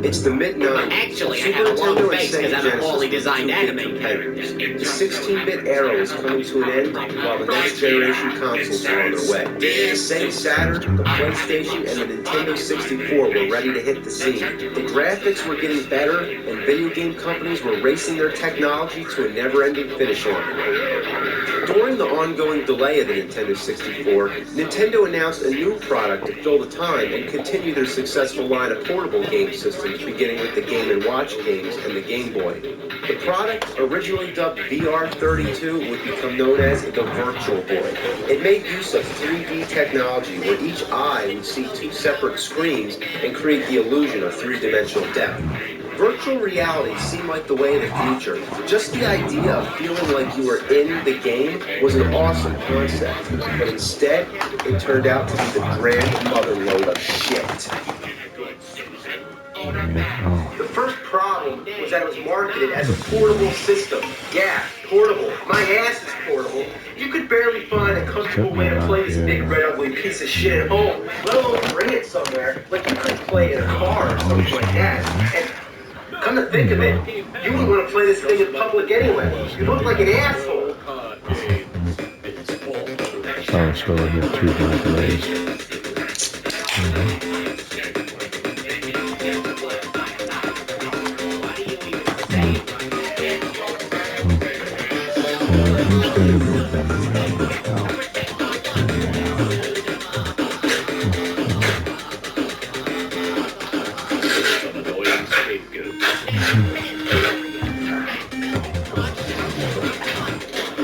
It's the mid-90s. Actually, I had a long face because I'm a poorly designed anime character. The 16-bit era was coming to an end while the next generation consoles were on their way. The Sega Saturn, the PlayStation, and the Nintendo 64 were ready to hit the scene. The graphics were getting better, and video game companies were racing their technology to a never-ending finish line. During the ongoing delay of the Nintendo 64, Nintendo announced a new product to fill the time and continue their successful line of portable game systems, beginning with the Game & Watch games and the Game Boy. The product, originally dubbed VR32, would become known as the Virtual Boy. It made use of 3D technology where each eye would see two separate screens and create the illusion of three-dimensional depth. Virtual reality seemed like the way of the future. Just the idea of feeling like you were in the game was an awesome concept, but instead, it turned out to be the grandmother load of shit. The first problem was that it was marketed as a portable system. Yeah, portable. My ass is portable. You could barely find a comfortable way to play this big red ugly piece of shit at home, let alone bring it somewhere. Like you couldn't play in a car or something like that. And come to think of it, you wouldn't want to play this thing in public anyway. You look like an asshole. Oh, so I get two black rays.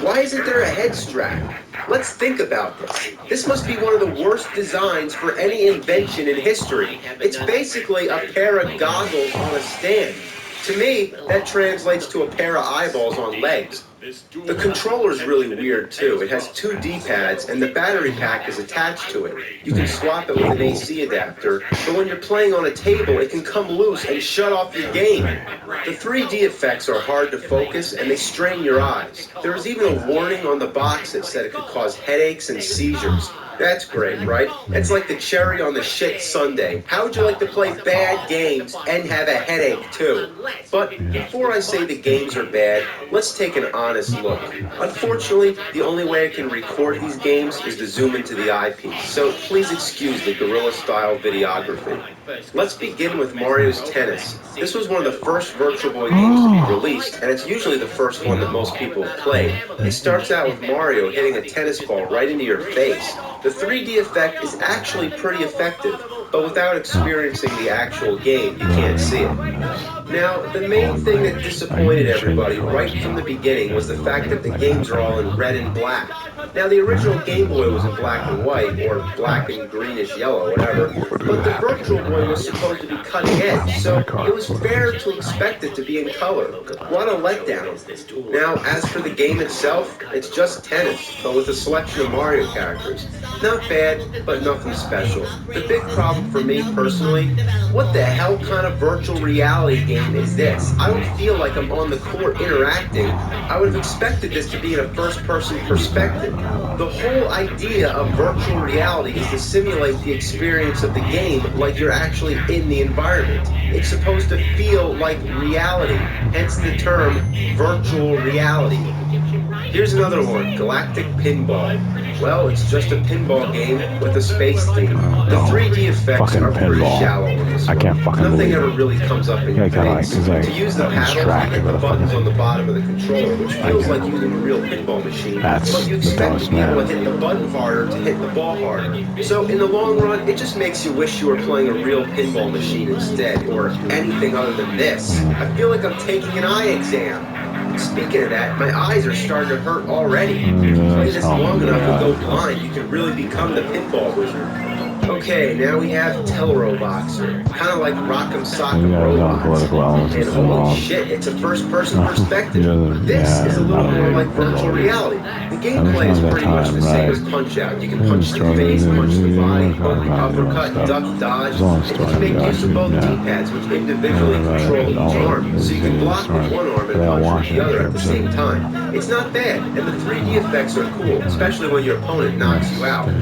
Why isn't there a head strap? Let's think about this. This must be one of the worst designs for any invention in history. It's basically a pair of goggles on a stand. To me, that translates to a pair of eyeballs on legs. The controller's really weird too. It has two D-pads and the battery pack is attached to it. You can swap it with an AC adapter, but when you're playing on a table, it can come loose and shut off your game. The 3D effects are hard to focus and they strain your eyes. There was even a warning on the box that said it could cause headaches and seizures. That's great, right? It's like the cherry on the shit sundae. How would you like to play bad games and have a headache too? But before I say the games are bad, let's take an honest look. Unfortunately, the only way I can record these games is to zoom into the eyepiece, so please excuse the guerrilla-style videography. Let's begin with Mario's Tennis. This was one of the first Virtual Boy games to be released, and it's usually the first one that most people have played. It starts out with Mario hitting a tennis ball right into your face. The 3D effect is actually pretty effective, but without experiencing the actual game, you can't see it. Now, the main thing that disappointed everybody right from the beginning was the fact that the games are all in red and black. Now, the original Game Boy was in black and white, or black and greenish yellow, whatever, but the Virtual Boy was supposed to be cutting edge, so it was fair to expect it to be in color. What a letdown. Now, as for the game itself, it's just tennis, but with a selection of Mario characters. Not bad, but nothing special. The big problem for me personally, what the hell kind of virtual reality game game is this. I don't feel like I'm on the court interacting. I would have expected this to be in a first-person perspective. The whole idea of virtual reality is to simulate the experience of the game like you're actually in the environment. It's supposed to feel like reality, hence the term virtual reality. Here's another one, Galactic Pinball. Well, it's just a pinball game with a space theme. The 3D effects are pretty shallow in this one. I can't fucking Nothing believe ever it. really comes up in your face. To use the paddles, you hit the buttons on the bottom of the controller, which feels like using a real pinball machine. But you expect to be able to hit the button harder to hit the ball harder. So in the long run, it just makes you wish you were playing a real pinball machine instead, or anything other than this. I feel like I'm taking an eye exam. Speaking of that, my eyes are starting to hurt already. Play this long enough and go blind, you can really become the pinball wizard. Okay, now we have Telro Boxer, kind of like Rock'em Sock'em Robots. And holy shit, it's a first-person perspective. This is a little more like virtual reality. The gameplay is pretty much the same as Punch-Out. You can punch the face, punch the body, hook, uppercut, duck, dodge, and you can make use of both D-pads, which individually control each arm. So you can block with one arm and punch with the other at the same time. It's not bad, and the 3D effects are cool, especially when your opponent knocks you out.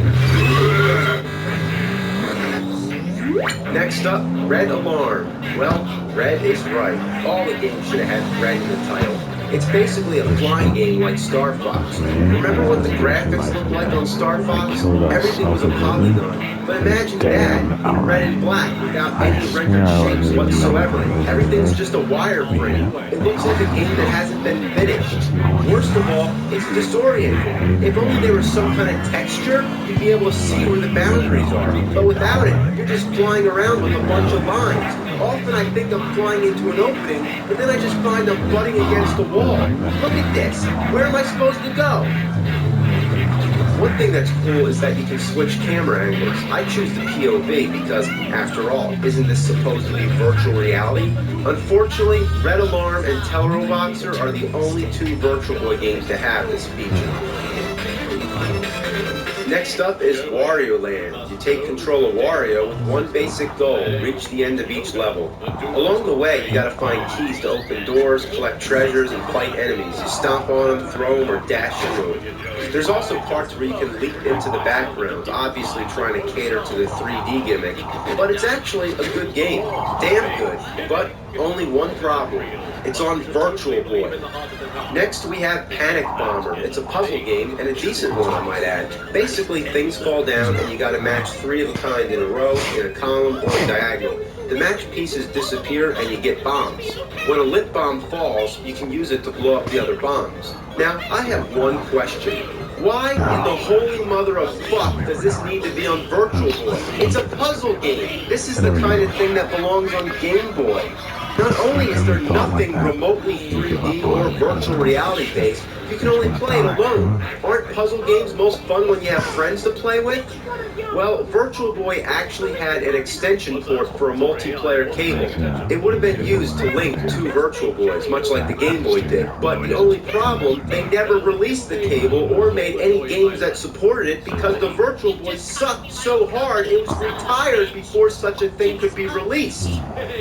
Next up, Red Alarm. Well, red is right. All the games should have had red in the title. It's basically a flying game like Star Fox. Remember what the graphics looked like on Star Fox? Everything was a polygon. But imagine that in red and black without any rendered shapes whatsoever. Everything's just a wireframe. It looks like a game that hasn't been finished. Worst of all, it's disorienting. If only there was some kind of texture, you'd be able to see where the boundaries are. But without it, you're just flying around with a bunch of lines. Often I think I'm flying into an opening, but then I just find I'm butting against the wall. Look at this. Where am I supposed to go? One thing that's cool is that you can switch camera angles. I choose the POV because, after all, isn't this supposed to be virtual reality? Unfortunately, Red Alarm and Telro Boxer are the only two Virtual Boy games to have this feature. Next up is Wario Land. You take control of Wario with one basic goal, reach the end of each level. Along the way, you gotta find keys to open doors, collect treasures, and fight enemies. You stomp on them, throw them, or dash through them. There's also parts where you can leap into the background, obviously trying to cater to the 3D gimmick. But it's actually a good game. Damn good. But only one problem. It's on Virtual Boy. Next, we have Panic Bomber. It's a puzzle game, and a decent one, I might add. Basically, things fall down, and you gotta match 3 of a kind in a row, in a column, or a diagonal. The match pieces disappear, and you get bombs. When a lit bomb falls, you can use it to blow up the other bombs. Now, I have one question. Why in the holy mother of fuck does this need to be on Virtual Boy? It's a puzzle game. This is the kind of thing that belongs on Game Boy. Not only is there nothing remotely 3D or virtual reality based, you can only play it alone. Aren't puzzle games most fun when you have friends to play with? Well, Virtual Boy actually had an extension port for a multiplayer cable. It would have been used to link 2 Virtual Boys, much like the Game Boy did. But the only problem, they never released the cable or made any games that supported it because the Virtual Boy sucked so hard it was retired before such a thing could be released.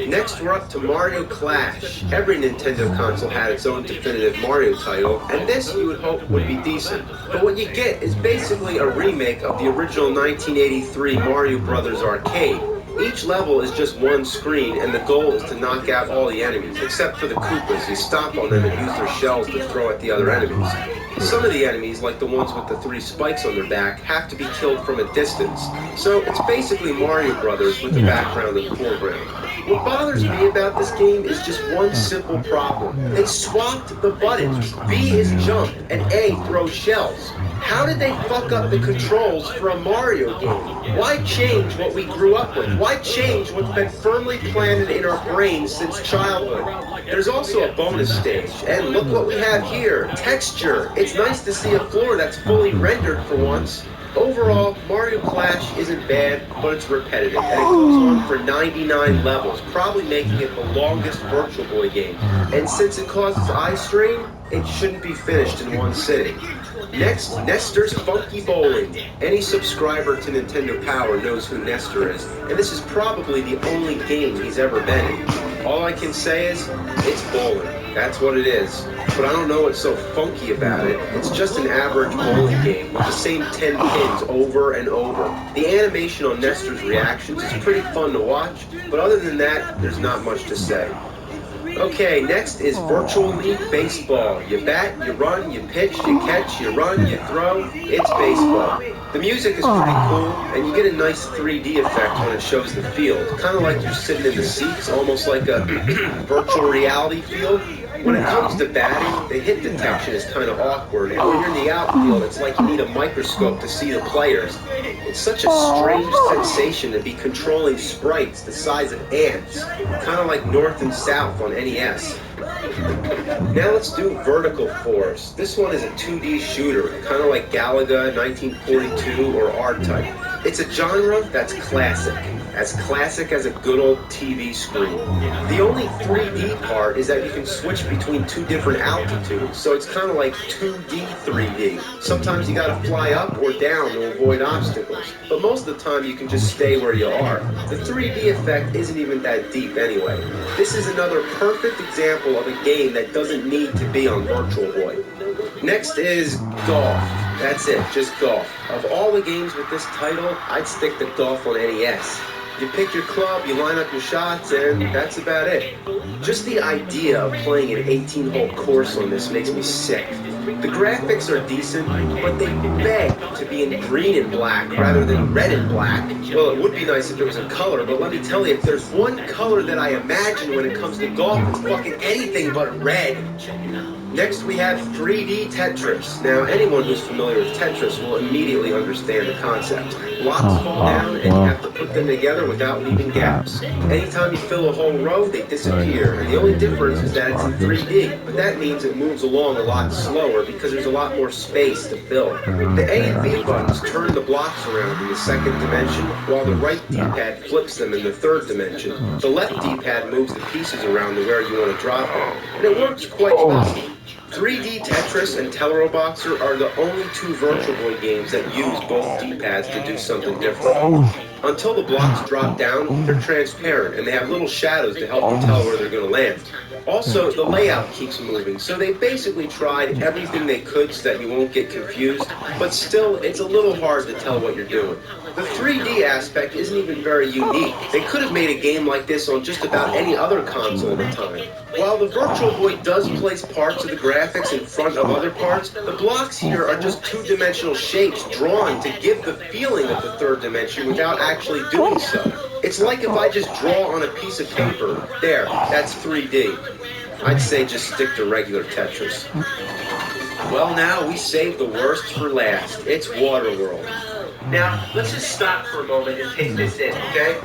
Next, we're up to Mario Clash. Every Nintendo console had its own definitive Mario title, and this you would hope would be decent. But what you get is basically a remake of the original 1983 Mario Brothers arcade. Each level is just one screen, and the goal is to knock out all the enemies, except for the Koopas, who stomp on them and use their shells to throw at the other enemies. Some of the enemies, like the ones with the 3 spikes on their back, have to be killed from a distance. So it's basically Mario Brothers with the background and foreground. What bothers me about this game is just one simple problem. They swapped the buttons. B is jump, and A throws shells. How did they fuck up the controls for a Mario game? Why change what we grew up with? Why change what's been firmly planted in our brains since childhood? There's also a bonus stage, and look what we have here. Texture. It's nice to see a floor that's fully rendered for once. Overall, Mario Clash isn't bad, but it's repetitive, and it goes on for 99 levels, probably making it the longest Virtual Boy game. And since it causes eye strain, it shouldn't be finished in one sitting. Next, Nestor's Funky Bowling. Any subscriber to Nintendo Power knows who Nestor is, and this is probably the only game he's ever been in. All I can say is, it's bowling. That's what it is. But I don't know what's so funky about it. It's just an average bowling game with the same 10 pins over and over. The animation on Nestor's reactions is pretty fun to watch, but other than that, there's not much to say. Okay, next is Virtual League Baseball. You bat, you run, you pitch, you catch, you run, you throw. It's baseball. The music is pretty cool, and you get a nice 3D effect when it shows the field. Kind of like you're sitting in the seats, almost like a virtual reality field. When it comes to batting, the hit detection is kind of awkward, and when you're in the outfield, it's like you need a microscope to see the players. It's such a strange sensation to be controlling sprites the size of ants, kind of like North and South on NES. Now let's do Vertical Force. This one is a 2D shooter, kind of like Galaga, 1942, or R-Type. It's a genre that's classic as a good old TV screen. The only 3D part is that you can switch between two different altitudes, so it's kind of like 2D 3D. Sometimes you gotta fly up or down to avoid obstacles, but most of the time you can just stay where you are. The 3D effect isn't even that deep anyway. This is another perfect example of a game that doesn't need to be on Virtual Boy. Next is Golf. That's it, just golf. Of all the games with this title, I'd stick to Golf on NES. You pick your club, you line up your shots, and that's about it. Just the idea of playing an 18-hole course on this makes me sick. The graphics are decent, but they beg to be in green and black rather than red and black. Well, it would be nice if it was in color, but let me tell you, if there's one color that I imagine when it comes to golf, it's fucking anything but red. Next we have 3D Tetris. Now, anyone who's familiar with Tetris will immediately understand the concept. Blocks fall down and you have to put them together without leaving gaps. Anytime you fill a whole row, they disappear. And the only difference is that it's in 3D, but that means it moves along a lot slower because there's a lot more space to fill. The A and B buttons turn the blocks around in the second dimension, while the right D-pad flips them in the third dimension. The left D-pad moves the pieces around to where you want to drop them. And it works quite well. 3D Tetris and Teleroboxer are the only two Virtual Boy games that use both D-pads to do something different. Until the blocks drop down, they're transparent and they have little shadows to help you tell where they're going to land. Also, the layout keeps moving, so they basically tried everything they could so that you won't get confused, but still, it's a little hard to tell what you're doing. The 3D aspect isn't even very unique. They could have made a game like this on just about any other console at the time. While the Virtual Boy does place parts of the graphics in front of other parts, the blocks here are just two-dimensional shapes drawn to give the feeling of the third dimension without actually doing so. It's like if I just draw on a piece of paper. There, that's 3D. I'd say just stick to regular Tetris. Well, now we saved the worst for last. It's Waterworld. Now, let's just stop for a moment and take this in, okay?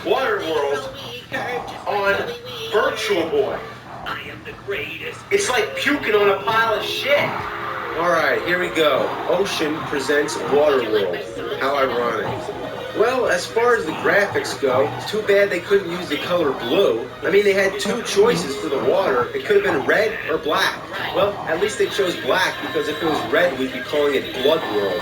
Waterworld on Virtual Boy. It's like puking on a pile of shit. Alright, here we go. Ocean presents Waterworld. How ironic. Well, as far as the graphics go, too bad they couldn't use the color blue. I mean, they had two choices for the water. It could have been red or black. Well, at least they chose black, because if it was red, we'd be calling it Blood World.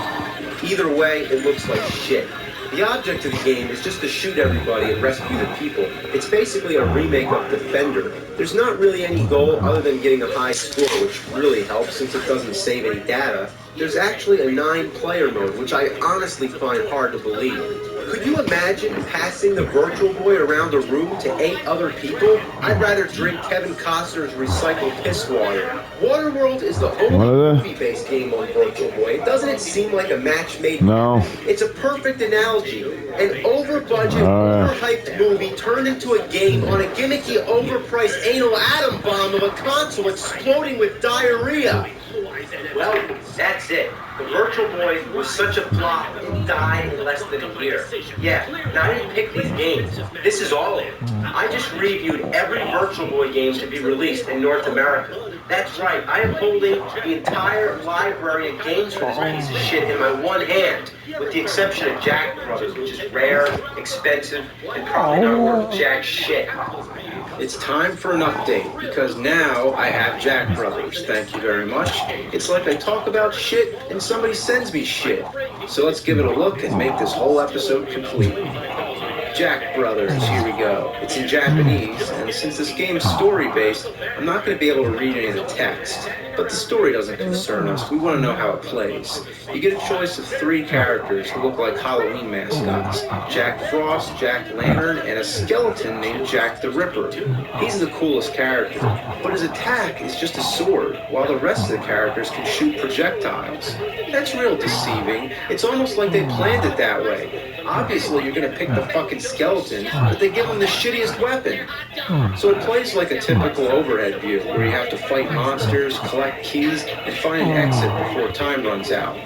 Either way, it looks like shit. The object of the game is just to shoot everybody and rescue the people. It's basically a remake of Defender. There's not really any goal other than getting a high score, which really helps since it doesn't save any data. There's actually a 9-player mode, which I honestly find hard to believe. Could you imagine passing the Virtual Boy around a room to 8 other people? I'd rather drink Kevin Costner's recycled piss water. Waterworld is the only movie-based game on Virtual Boy. Doesn't it seem like a match made? No. It's a perfect analogy. An over-budget, overhyped movie turned into a game on a gimmicky, overpriced anal atom bomb of a console exploding with diarrhea. Well, that's it. The Virtual Boy was such a flop, it died in less than a year. Yeah, and I didn't pick these games. This is all of it. I just reviewed every Virtual Boy game to be released in North America. That's right, I am holding the entire library of games for this piece of shit in my one hand, with the exception of Jack Brothers, which is rare, expensive, and probably not worth jack shit. It's time for an update, because now I have Jack Brothers. Thank you very much. It's like I talk about shit and somebody sends me shit. So let's give it a look and make this whole episode complete. Jack Brothers, here we go. It's in Japanese, and since this game is story-based, I'm not going to be able to read any of the text. But the story doesn't concern us. We want to know how it plays. You get a choice of 3 characters who look like Halloween mascots. Jack Frost, Jack Lantern, and a skeleton named Jack the Ripper. He's the coolest character, but his attack is just a sword, while the rest of the characters can shoot projectiles. That's real deceiving. It's almost like they planned it that way. Obviously, you're going to pick the fucking skeleton, but they give him the shittiest weapon. So it plays like a typical overhead view, where you have to fight monsters, collect keys, and find an exit before time runs out.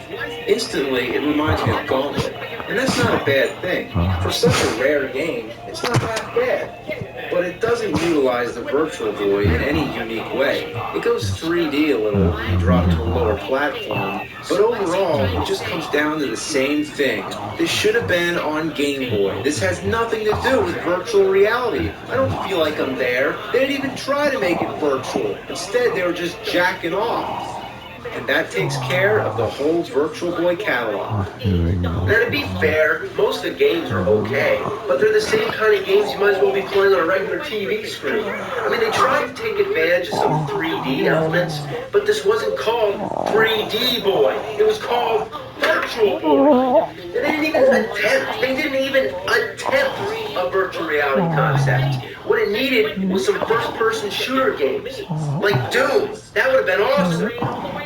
Instantly, it reminds me of Gauntlet, and that's not a bad thing. For such a rare game, it's not that bad. But it doesn't utilize the Virtual Boy in any unique way. It goes 3D a little when you drop to a lower platform, but overall, it just comes down to the same thing. This should have been on Game Boy. This has nothing to do with virtual reality. I don't feel like I'm there. They didn't even try to make it virtual. Instead, they were just jacking off. And that takes care of the whole Virtual Boy catalog. Now, to be fair, most of the games are okay, but they're the same kind of games you might as well be playing on a regular TV screen. I mean, they tried to take advantage of some 3D elements, but this wasn't called 3D Boy. It was called Virtual Boy. And they didn't even attempt a virtual reality concept. What it needed was some first-person shooter games, like Doom. That would have been awesome.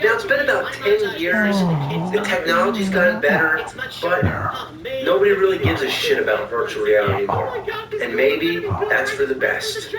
Now, it's been about 10 years, the technology's gotten better, but nobody really gives a shit about virtual reality anymore. And maybe that's for the best.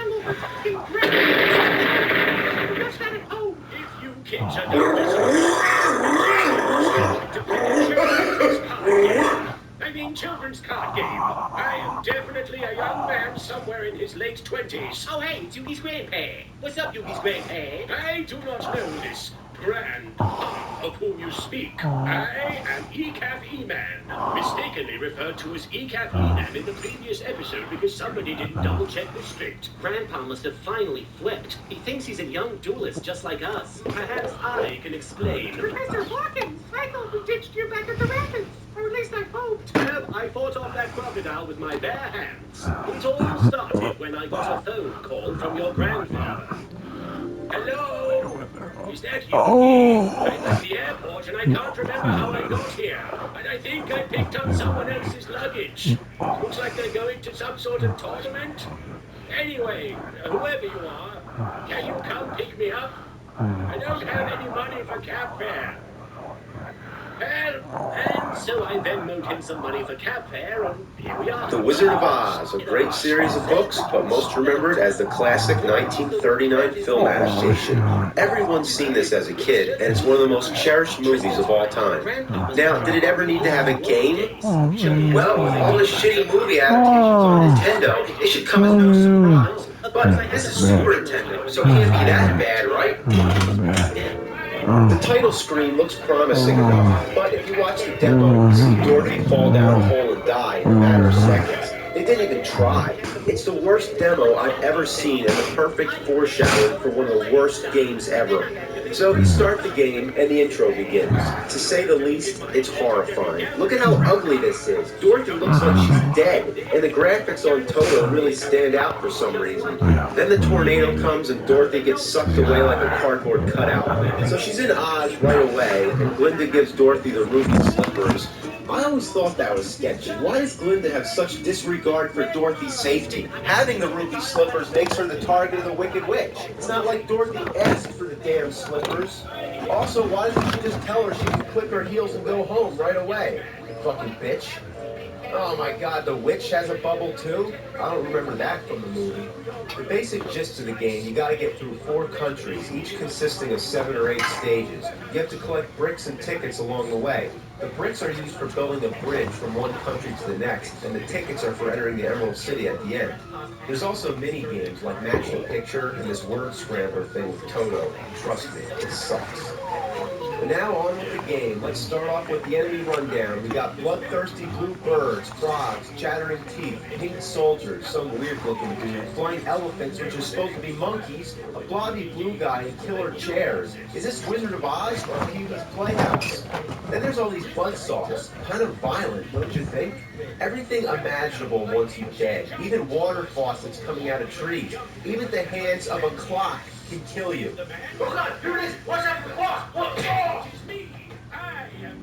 I mean, children's card game. I am definitely a young man somewhere in his late 20s. Oh, hey, it's Yugi's grandpa. What's up, Yugi's grandpa? I do not know this grand of whom you speak. I am Ecaf E-Man, mistakenly referred to as Ecaf E-Man in the previous episode because somebody didn't double-check the script. Grandpa must have finally flipped. He thinks he's a young duelist just like us. Perhaps I can explain. Professor Hawkins, I thought we ditched you back at the rapids. Or at least I hoped. Well, I fought off that crocodile with my bare hands. It all started when I got a phone call from your grandfather. Hello? Is that you? I'm at the airport and I can't remember how I got here. And I think I picked up someone else's luggage. Looks like they're going to some sort of tournament. Anyway, whoever you are, can you come pick me up? I don't have any money for cab fare. And so I Venmo'd him some money for cab fare, and here we are. The Wizard of Oz, a great series of books, but most remembered as the classic 1939 film adaptation. Everyone's seen this as a kid, and it's one of the most cherished movies of all time. Now, did it ever need to have a game? Well, with all the shitty movie adaptations on Nintendo, it should come as no surprise. But this is Super Nintendo, so it can't be that bad, right? The title screen looks promising enough, but if you watch the demo, you see Dorothy fall down a hole and die in a matter of seconds. They didn't even try. It's the worst demo I've ever seen and the perfect foreshadowing for one of the worst games ever. So you start the game and the intro begins. To say the least, it's horrifying. Look at how ugly this is. Dorothy looks like she's dead, and the graphics on Toto really stand out for some reason. Then the tornado comes and Dorothy gets sucked away like a cardboard cutout. So she's in Oz right away, and Glinda gives Dorothy the ruby slippers. I always thought that was sketchy. Why does Glinda have such disregard for Dorothy's safety? Having the ruby slippers makes her the target of the Wicked Witch. It's not like Dorothy asked for the damn slippers. Also, why doesn't she just tell her she can click her heels and go home right away? Fucking bitch. Oh my god, the witch has a bubble too? I don't remember that from the movie. The basic gist of the game, you gotta get through 4 countries, each consisting of 7 or 8 stages. You have to collect bricks and tickets along the way. The bricks are used for building a bridge from one country to the next, and the tickets are for entering the Emerald City at the end. There's also mini-games like Match the Picture and this word scrambler thing with Toto. Trust me, it sucks. But now on with the game. Let's start off with the enemy rundown. We got Bloodthirsty Blue Bird, birds, frogs, chattering teeth, pink soldiers, some weird-looking dude, flying elephants, which are supposed to be monkeys, a blobby blue guy, and killer chairs. Is this Wizard of Oz or Pee-wee's Playhouse? Then there's all these buzzsaws, kind of violent, don't you think? Everything imaginable wants you dead. Even water faucets coming out of trees. Even the hands of a clock can kill you. Oh God, here it is! Watch out for the clock! Oh!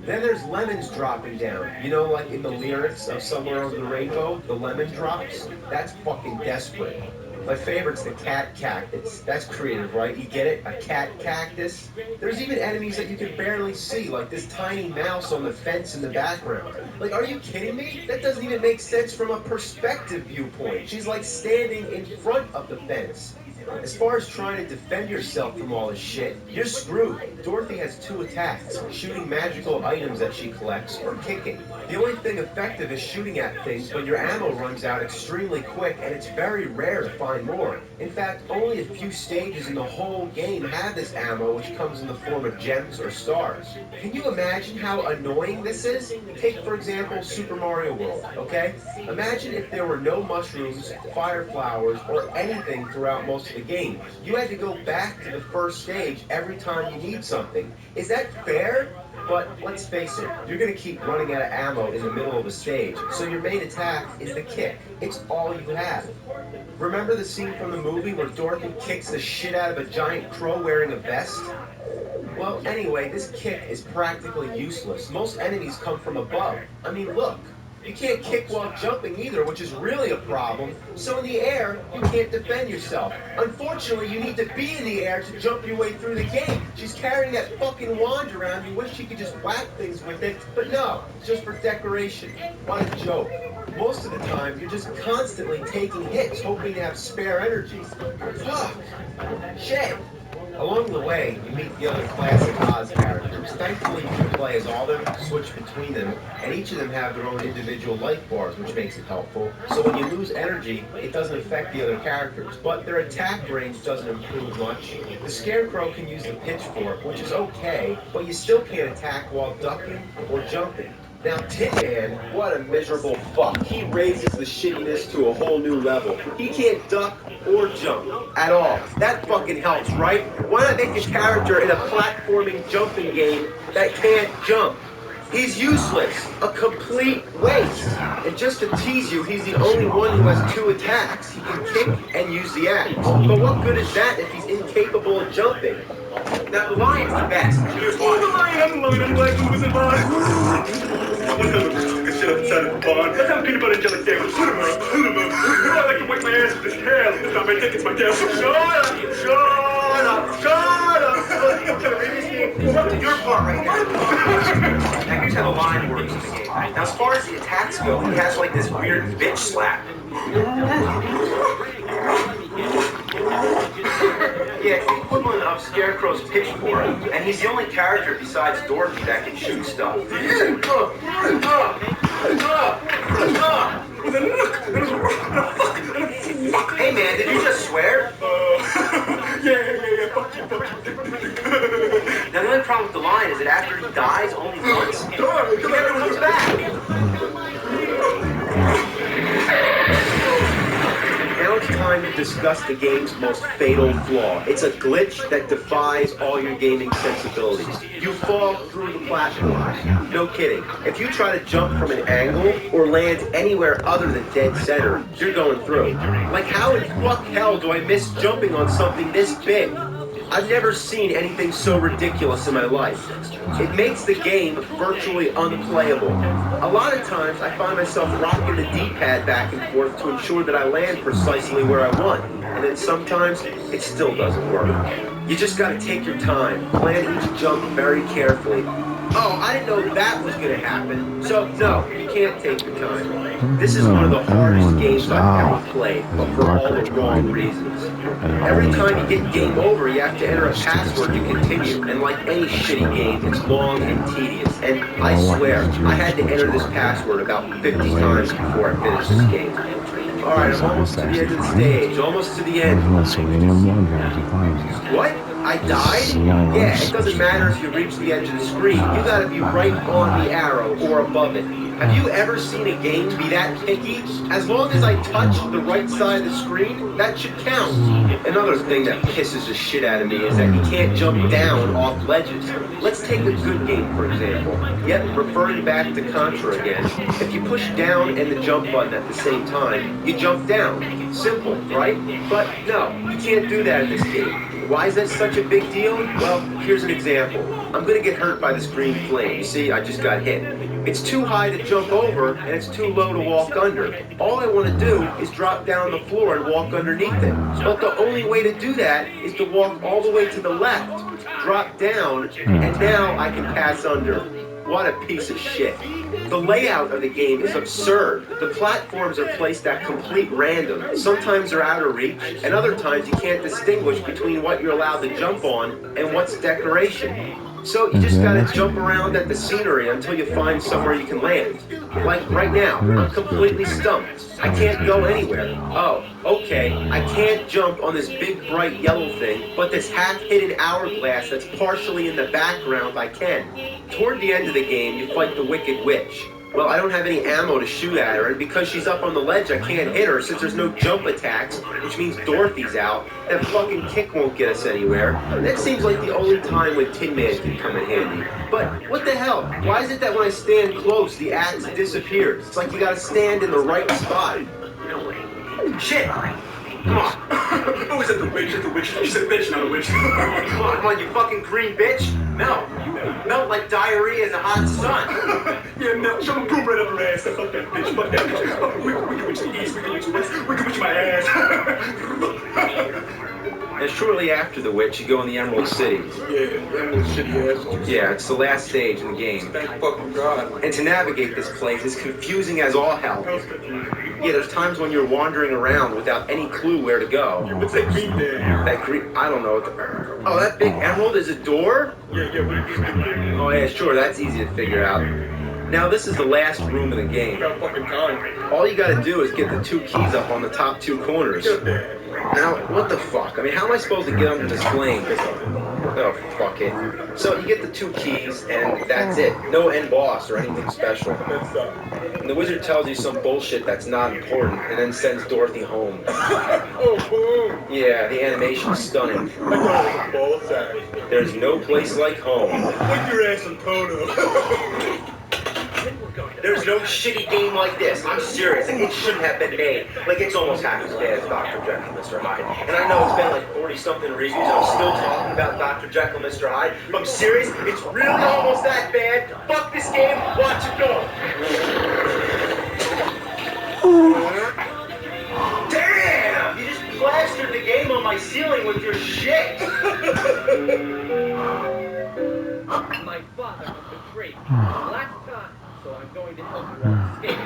Then there's lemons dropping down. You know, like in the lyrics of Somewhere Over the Rainbow, the lemon drops? That's fucking desperate. My favorite's the cat cactus. That's creative, right? You get it? A cat cactus? There's even enemies that you can barely see, like this tiny mouse on the fence in the background. Like, are you kidding me? That doesn't even make sense from a perspective viewpoint. She's like standing in front of the fence. As far as trying to defend yourself from all this shit, you're screwed. Dorothy has 2 attacks, shooting magical items that she collects, or kicking. The only thing effective is shooting at things when your ammo runs out extremely quick, and it's very rare to find more. In fact, only a few stages in the whole game have this ammo, which comes in the form of gems or stars. Can you imagine how annoying this is? Take, for example, Super Mario World, okay? Imagine if there were no mushrooms, fire flowers, or anything throughout most of the game. You had to go back to the first stage every time you need something. Is that fair? But let's face it, you're going to keep running out of ammo in the middle of a stage, so your main attack is the kick. It's all you have. Remember the scene from the movie where Dorothy kicks the shit out of a giant crow wearing a vest? Well, anyway, this kick is practically useless. Most enemies come from above. I mean, look. You can't kick while jumping either, which is really a problem. So in the air, you can't defend yourself. Unfortunately, you need to be in the air to jump your way through the game. She's carrying that fucking wand around. You wish she could just whack things with it, but no, it's just for decoration. What a joke. Most of the time, you're just constantly taking hits, hoping to have spare energy. Fuck. Shit. Along the way, you meet the other classic Oz characters. Thankfully, you can play as all of them, switch between them, and each of them have their own individual life bars, which makes it helpful. So when you lose energy, it doesn't affect the other characters, but their attack range doesn't improve much. The Scarecrow can use the pitchfork, which is okay, but you still can't attack while ducking or jumping. Now, Tin Man, what a miserable fuck. He raises the shittiness to a whole new level. He can't duck or jump at all. That fucking helps, right? Why not make a character in a platforming jumping game that can't jump? He's useless, a complete waste. And just to tease you, he's the only one who has 2 attacks. He can kick and use the axe. But what good is that if he's incapable of jumping? Now, the lion's the best. Here's one. The lion, like who was in line? Good shit outside of the barn. Let's have a peanut butter and jelly sandwich. I like to wipe my ass with this tail. It's not my dick, it's my tail. Shut up. It's up to your part right now. Now, here's how the line works in the game. Now, as far as the attacks go, he has like this weird bitch slap. Yeah, it's the equivalent of Scarecrow's pitchfork, and he's the only character besides Dorothy that can shoot stuff. Hey man, did you just swear? Yeah, fuck you. Now the only problem with the lion is that after he dies only once, he never comes back. Now it's time to discuss the game's most fatal flaw. It's a glitch that defies all your gaming sensibilities. You fall through the platform. No kidding. If you try to jump from an angle or land anywhere other than dead center, you're going through. Like, how in fuck hell do I miss jumping on something this big? I've never seen anything so ridiculous in my life. It makes the game virtually unplayable. A lot of times I find myself rocking the D-pad back and forth to ensure that I land precisely where I want. And then sometimes it still doesn't work. You just gotta take your time, plan each jump very carefully. Oh, I didn't know that was gonna happen. So, no, you can't take your time. This is one of the hardest games I've ever played, but for all the wrong reasons. Every time you get game over, you have to enter a password to continue. And like any shitty game, it's long and tedious. And I swear, I had to enter this password about 50 times before I finished this game. Alright, I'm almost to the end of the stage, almost to the end. What? I died? Yeah, it doesn't matter if you reach the edge of the screen. You gotta be right on the arrow or above it. Have you ever seen a game be that picky? As long as I touch the right side of the screen, that should count. Another thing that pisses the shit out of me is that you can't jump down off ledges. Let's take a good game, for example. Yep, referring back to Contra again. If you push down and the jump button at the same time, you jump down. Simple, right? But no, you can't do that in this game. Why is that such a big deal? Well, here's an example. I'm gonna get hurt by this green flame. You see, I just got hit. It's too high to jump over, and it's too low to walk under. All I want to do is drop down the floor and walk underneath it. But the only way to do that is to walk all the way to the left, drop down, and now I can pass under. What a piece of shit. The layout of the game is absurd. The platforms are placed at complete random. Sometimes they're out of reach, and other times you can't distinguish between what you're allowed to jump on and what's decoration. So you just gotta jump around at the scenery until you find somewhere you can land. Like right now, I'm completely stumped. I can't go anywhere. Oh, okay, I can't jump on this big bright yellow thing, but this half-hidden hourglass that's partially in the background I can. Toward the end of the game, you fight the Wicked Witch. Well, I don't have any ammo to shoot at her, and because she's up on the ledge, I can't hit her since there's no jump attacks, which means Dorothy's out. That fucking kick won't get us anywhere. That seems like the only time when Tin Man can come in handy. But what the hell? Why is it that when I stand close, the axe disappears? It's like you gotta stand in the right spot. Shit! Come on. Who is it, the witch? It's the witch. She's a bitch, not a witch. Come on, you fucking green bitch. Melt. Melt like diarrhea in the hot sun. Yeah, melt. Show them poop right up her ass. Fuck that bitch. Fuck that bitch. We can witch the east. We can witch the west. We can witch my ass. And shortly after the witch, you go in the Emerald City. Yeah, Emerald City ass. Yeah, it's the last stage in the game. Thank fucking God. And to navigate this place is confusing as all hell. Yeah, there's times when you're wandering around without any clue where to go. What's that green there? That green, I don't know. Oh, that big emerald is a door? Yeah, what it is. Oh yeah, sure, that's easy to figure out. Now this is the last room of the game. Got fucking time. All you gotta do is get the two keys up on the top two corners. Now, what the fuck? I mean, how am I supposed to get under this flame? Oh, fuck it. So you get the two keys, and that's it. No end boss or anything special. And the wizard tells you some bullshit that's not important, and then sends Dorothy home. Oh, boom. Yeah, the animation's stunning. I thought it was a ball sack. There's no place like home. Put your ass in Toto. There's no shitty game like this. I'm serious. Like, it shouldn't have been made. Like, it's almost half as bad as Dr. Jekyll and Mr. Hyde. And I know it's been like 40-something reviews, and I'm still talking about Dr. Jekyll and Mr. Hyde. But I'm serious. It's really almost that bad. Fuck this game. Watch it go. Damn! You just plastered the game on my ceiling with your shit. My father was betrayed me last time, so I'm going to help you all escape.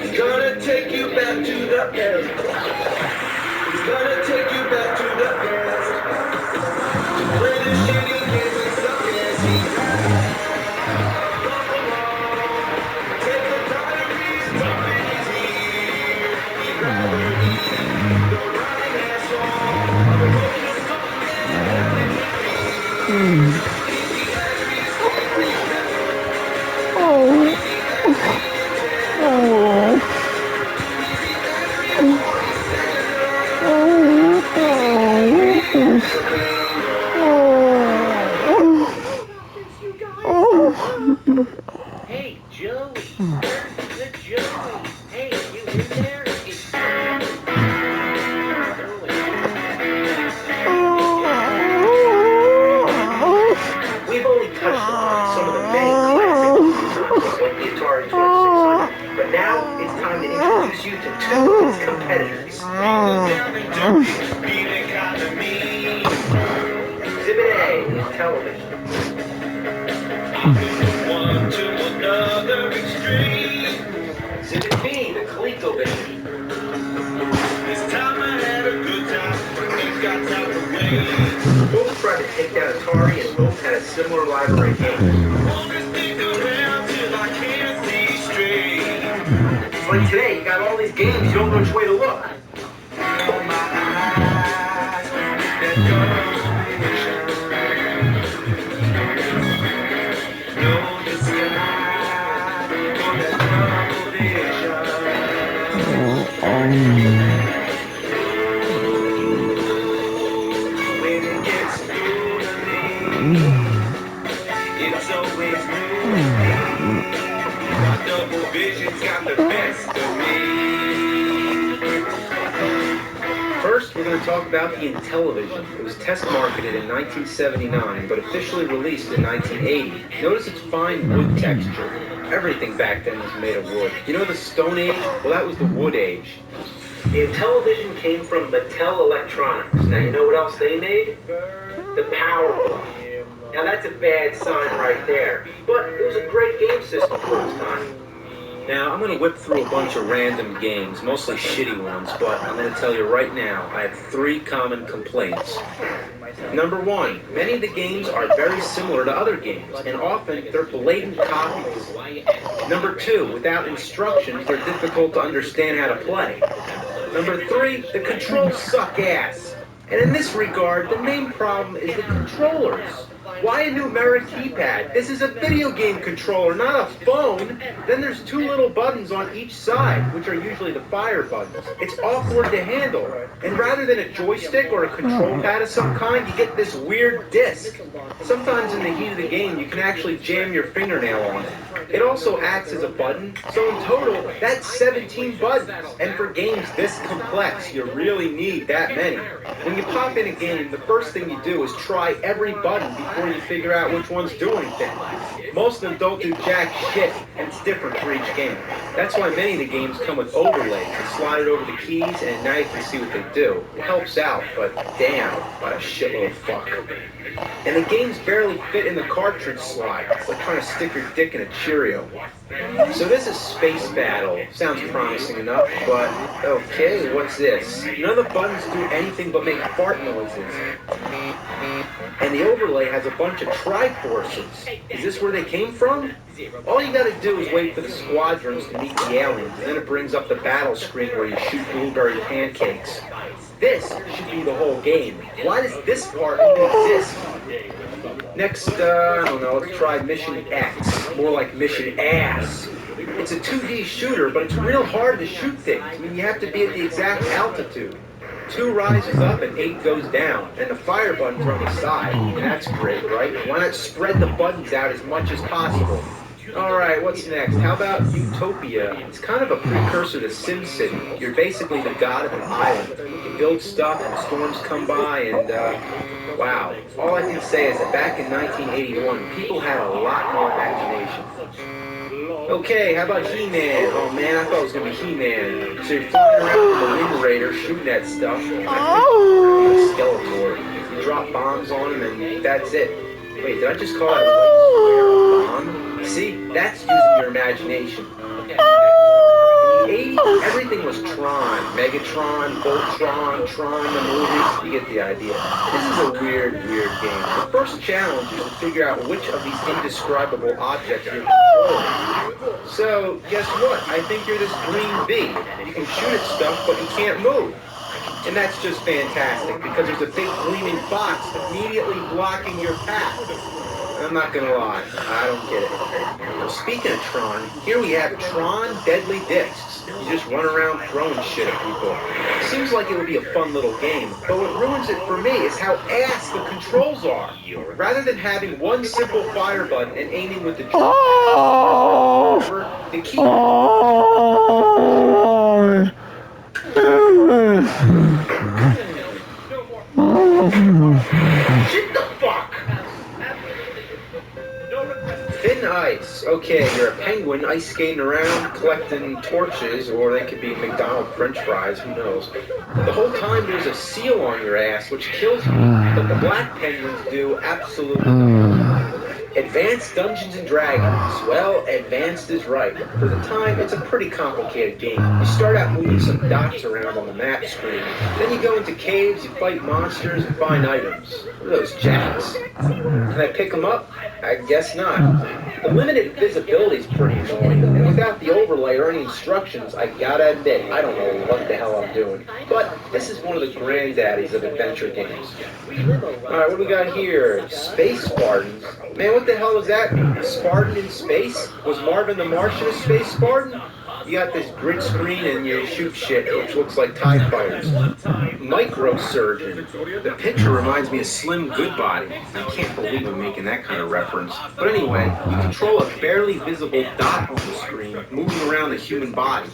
It's gonna take you back to the past. It's gonna take you back to the past. Where the shitty games and stuff nasty. Take the diaries, come easy. The running asshole. Hey, Joey. Where's the Joey? Hey, you in there? It's We've only touched on some of the many classics like the Atari 2600, but now it's time to introduce you to two of its competitors. Exhibit A is television. One to another extreme. Exhibit B, the ColecoVision. This time I had a good time. Things got out the way. Both tried to take down Atari and both had a similar library game. Always think around till I can't see straight. It's like today, you got all these games, you don't know which way to look. Oh, my eyes, that to talk about the Intellivision. It was test marketed in 1979, but officially released in 1980. Notice its fine wood texture. Everything back then was made of wood. You know the Stone Age? Well, that was the Wood Age. The Intellivision came from Mattel Electronics. Now, you know what else they made? The Powerball. Now, that's a bad sign right there. But it was a great game system for its time. Now, I'm going to whip through a bunch of random games, mostly shitty ones, but I'm going to tell you right now, I have 3 common complaints. Number 1, many of the games are very similar to other games, and often they're blatant copies. Number 2, without instructions, they're difficult to understand how to play. Number 3, the controls suck ass. And in this regard, the main problem is the controllers. Why a numeric keypad? This is a video game controller, not a phone. Then there's 2 little buttons on each side, which are usually the fire buttons. It's awkward to handle. And rather than a joystick or a control pad of some kind, you get this weird disc. Sometimes in the heat of the game, you can actually jam your fingernail on it. It also acts as a button, so in total, that's 17 buttons. And for games this complex, you really need that many. When you pop in a game, the first thing you do is try every button before you figure out which one's doing things. Most of them don't do jack shit, and it's different for each game. That's why many of the games come with overlays. You slide it over the keys, and now you can see what they do. It helps out, but damn, what a shitload of fuck. And the games barely fit in the cartridge slot. It's like trying to stick your dick in a Cheerio. So this is Space Battle. Sounds promising enough, but okay, what's this? None of the buttons do anything but make fart noises. And the overlay has a bunch of Triforces. Is this where they came from? All you gotta do is wait for the squadrons to meet the aliens, and then it brings up the battle screen where you shoot blueberry pancakes. This should be the whole game. Why does this part even exist? Next, I don't know, let's try Mission X. More like Mission Ass. It's a 2D shooter, but it's real hard to shoot things. I mean, you have to be at the exact altitude. 2 rises up and 8 goes down, and the fire buttons are on the side. And that's great, right? Why not spread the buttons out as much as possible? Alright, what's next? How about Utopia? It's kind of a precursor to SimCity. You're basically the god of an island. You build stuff and storms come by and, wow. All I can say is that back in 1981, people had a lot more imagination. Okay, how about He-Man? Oh man, I thought it was going to be He-Man. So you're flying around with the Wind Raider shooting that stuff. Skeletor. You drop bombs on him and that's it. Wait, did I just call that a bomb? See, that's using your imagination. In the 80s, everything was Tron. Megatron, Voltron, Tron, the movies. You get the idea. This is a weird game. The first challenge is to figure out which of these indescribable objects you're controlling. So, guess what? I think you're this green bee. You can shoot at stuff, but you can't move. And that's just fantastic, because there's a big gleaming box immediately blocking your path. I'm not gonna lie, I don't get it. Well, speaking of Tron, here we have Tron Deadly Discs. You just run around throwing shit at people. Seems like it would be a fun little game, but what ruins it for me is how ass the controls are. Rather than having one simple fire button and aiming with the the key. Shit the fuck! Thin ice. Okay, you're a penguin ice skating around collecting torches, or they could be McDonald's French fries, who knows. The whole time there's a seal on your ass, which kills you, but the black penguins do absolutely nothing. Advanced Dungeons and Dragons. Well, advanced is right. For the time, it's a pretty complicated game. You start out moving some dots around on the map screen. Then you go into caves, you fight monsters, and find items. What are those jacks? Can I pick them up? I guess not. The limited visibility is pretty annoying, and without the overlay or any instructions, I gotta admit, I don't know what the hell I'm doing. But this is one of the granddaddies of adventure games. Alright, what do we got here? Space Spartans. Man, what the hell does that mean? A Spartan in space? Was Marvin the Martian a space Spartan? You got this grid screen and you shoot shit, which looks like TIE fighters. Microsurgeon. The picture reminds me of Slim Goodbody. I can't believe I'm making that kind of reference. But anyway, you control a barely visible dot on the screen moving around the human body.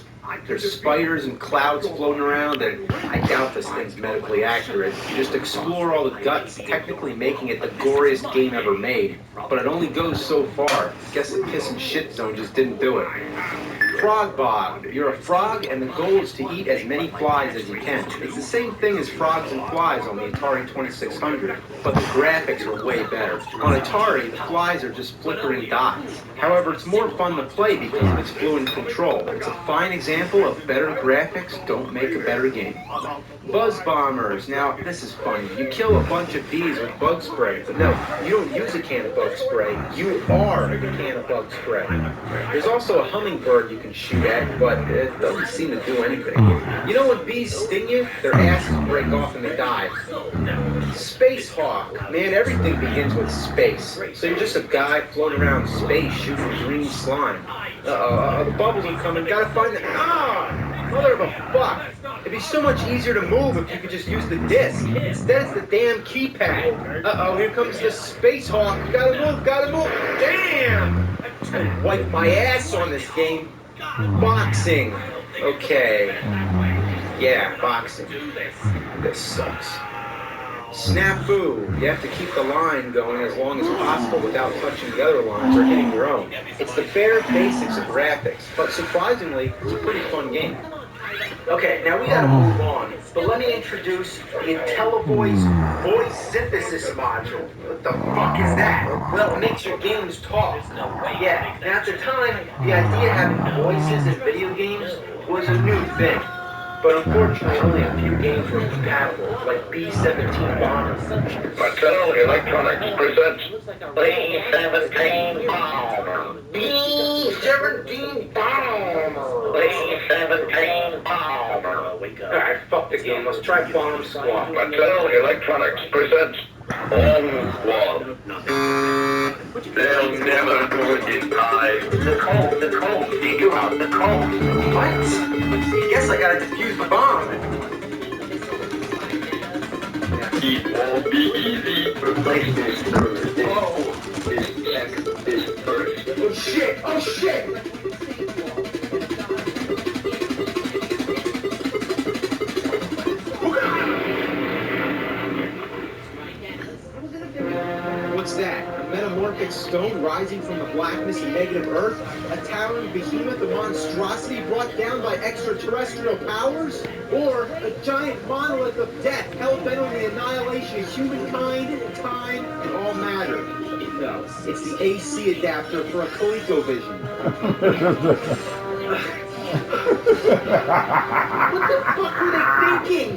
There's spiders and clouds floating around, and I doubt this thing's medically accurate. You just explore all the guts, technically making it the goriest game ever made. But it only goes so far. Guess the piss and shit zone just didn't do it. Frog Bog. You're a frog, and the goal is to eat as many flies as you can. It's the same thing as Frogs and Flies on the Atari 2600, but the graphics are way better. On Atari, the flies are just flickering dots. However, it's more fun to play because of its fluid control. It's a fine example of better graphics don't make a better game. Buzz Bombers. Now, this is funny. You kill a bunch of bees with bug spray, but no, you don't use a can of bug spray. You are the can of bug spray. There's also a hummingbird you can shoot at, but it doesn't seem to do anything. You know when bees sting you? Their asses break off and they die. Space Hawk. Man, everything begins with space. So you're just a guy floating around space shooting green slime. The bubbles are coming. Gotta find the... Mother of a fuck. It'd be so much easier to move if you could just use the disc. Instead, it's the damn keypad. Here comes the Space Hawk. Gotta move, gotta move. Damn! I wipe my ass on this game. Boxing. Okay. Yeah, boxing. This sucks. Snafu. You have to keep the line going as long as possible without touching the other lines or hitting your own. It's the bare basics of graphics, but surprisingly, it's a pretty fun game. Okay, now we gotta move on, but let me introduce the IntelliVoice voice synthesis module. What the fuck is that? Well, it makes your games talk. Yeah, now at the time, the idea of having voices in video games was a new thing. But unfortunately, only a few games were compatible, like B-17 Bomber. Mattel Electronics presents B-17 Bomber. B-17 Bomber. B-17 Bomber. Alright, fuck the game. Let's try Bomb Squad. Mattel Electronics presents Bomb Squad. They'll never do it in time. The code. Figure out the code. What? Guess I gotta defuse the bomb. It won't be easy. Replace this first. This second. This first. Oh shit! Oh shit! What's that? A metamorphic stone rising from the blackness and negative earth? A towering behemoth, a monstrosity brought down by extraterrestrial powers? Or a giant monolith of death, hell-bent on the annihilation of humankind, time, and all matter? No, it's the AC adapter for a ColecoVision. What the fuck were they thinking?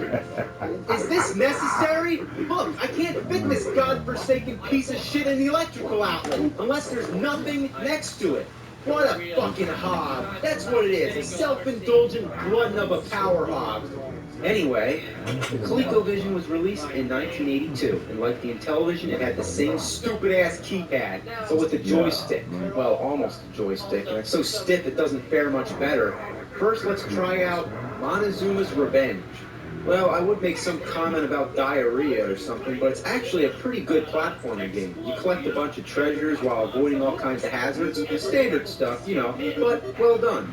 Is this necessary? Look, I can't fit this godforsaken piece of shit in the electrical outlet unless there's nothing next to it. What a fucking hog. That's what it is, a self-indulgent glutton of a power hog. Anyway, the ColecoVision was released in 1982, and like the Intellivision, it had the same stupid-ass keypad, but with a joystick. Well, almost a joystick, and it's so stiff it doesn't fare much better. First, let's try out Montezuma's Revenge. Well, I would make some comment about diarrhea or something, but it's actually a pretty good platforming game. You collect a bunch of treasures while avoiding all kinds of hazards, the standard stuff, you know, but well done.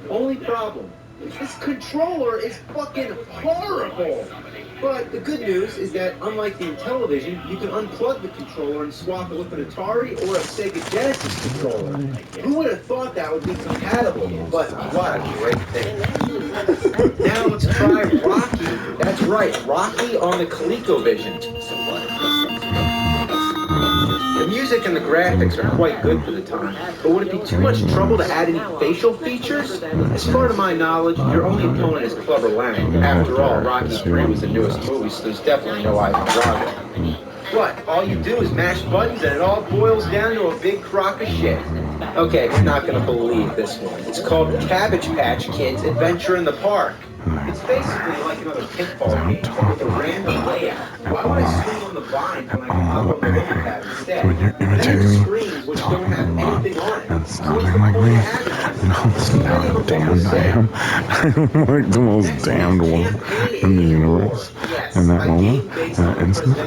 Only problem, this controller is fucking horrible! But the good news is that, unlike the Intellivision, you can unplug the controller and swap it with an Atari or a Sega Genesis controller. Who would have thought that would be compatible? But what a great thing. Now let's try Rocky. That's right, Rocky on the ColecoVision. The music and the graphics are quite good for the time, but would it be too much trouble to add any facial features? As far to my knowledge, your only opponent is Clubber Lang. After all, Rocky 3 was the newest movie, so there's definitely no Ivan Drago. What? All you do is mash buttons and it all boils down to a big crock of shit. Okay, you're not gonna believe this one. It's called Cabbage Patch Kids Adventure in the Park. It's basically like another pinball game, but with a random layout. Why would I swing on the vine when I can hop on the lily pad instead? When you're imitating me, talking a lot, and sounding like me, and I'm so damned I am. I'm like the most damned one in the universe. In that moment, in that instant,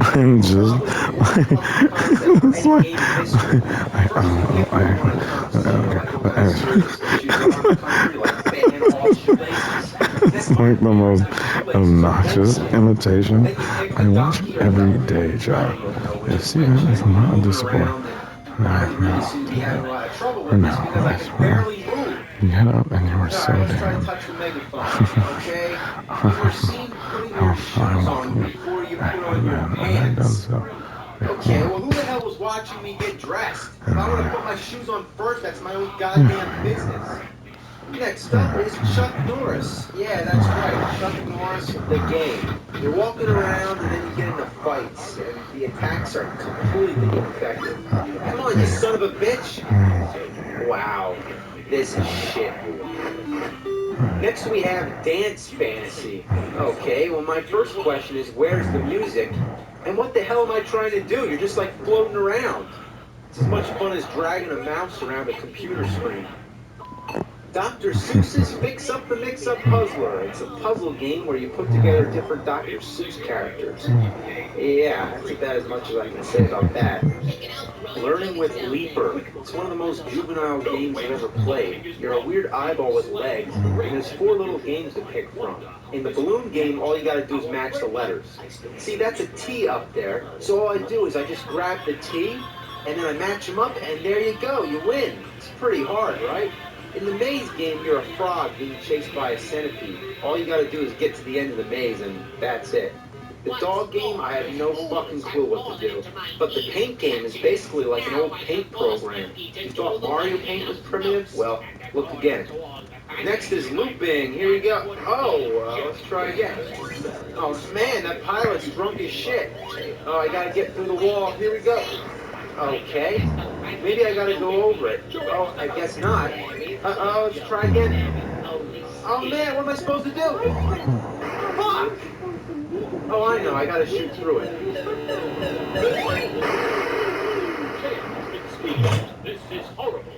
I'm just like, it's like, It's like the most obnoxious imitation. I watch every day, Joe. You see that? It's not a display. No, I swear. You get up and you were so damn. And I done so. Okay, well, who the hell was watching me get dressed? If I want to put my shoes on first, that's my own goddamn business. Next up is Chuck Norris. Yeah, that's right, Chuck Norris, the game. You're walking around and then you get into fights, and the attacks are completely ineffective. Come on, you son of a bitch! Wow, this is shit. Next we have Dance Fantasy. Okay, well my first question is, where's the music? And what the hell am I trying to do? You're just like floating around. It's as much fun as dragging a mouse around a computer screen. Dr. Seuss's Fix Up the Mix-Up Puzzler. It's a puzzle game where you put together different Dr. Seuss characters. Yeah, that's about as much as I can say about that. Learning with Leaper. It's one of the most juvenile games I've ever played. You're a weird eyeball with legs, and there's 4 little games to pick from. In the balloon game, all you gotta do is match the letters. See, that's a T up there, so all I do is I just grab the T, and then I match them up, and there you go, you win. It's pretty hard, right? In the maze game, you're a frog being chased by a centipede. All you gotta do is get to the end of the maze, and that's it. The dog game, I have no fucking clue what to do. But the paint game is basically like an old paint program. You thought Mario Paint was primitive? Well, look again. Next is looping. Here you go. Oh, let's try again. Oh man, that pilot's drunk as shit. Oh, I gotta get through the wall. Here we go. Okay. Maybe I gotta go over it. Oh, I guess not. Uh-oh, let's try again. Oh man, what am I supposed to do? Fuck! Oh, I know, I gotta shoot through it. This is horrible.